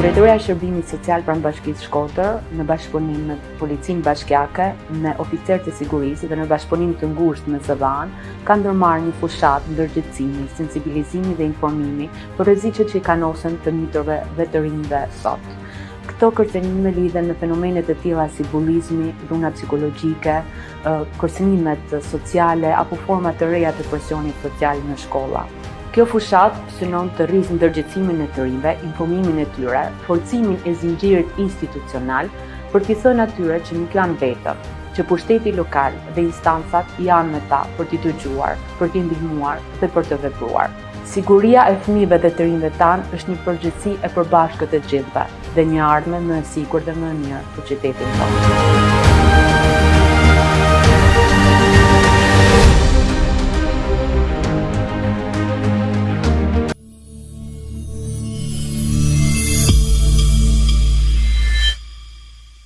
Drejtoria e Shërbimit Social pranë Bashkisë Shkodër, në bashkëpunim me Policinë Bashkiake, me oficerët e sigurisë dhe në bashkëpunim të ngushtë me SBA-n, ka ndërmarrë një fushatë ndërgjegjësimi, sensibilizimi dhe informimi për rreziqet që i kanosen të miturve dhe të rinjve sot. Këto kërcënime lidhen me fenomene të tilla si bullizmi, dhuna psikologjike, kërcënimet sociale apo forma të reja të presionit social në shkolla. Kjo fushat synon të rrisë ndërgjegjësimin e të rinjve, informimin e tyre, forcimin e zinxhirit institucional për t'i thënë atyre që nuk janë vetëm, që pushteti lokal dhe instancat janë me ta për t'i dëgjuar, për t'i ndihmuar dhe për të vepruar. Siguria e fëmijëve dhe të rinjve tanë është një përgjegjësi e përbashkët e gjithëve dhe një ardhmë më e sigurt dhe më e mirë për qytetin tonë.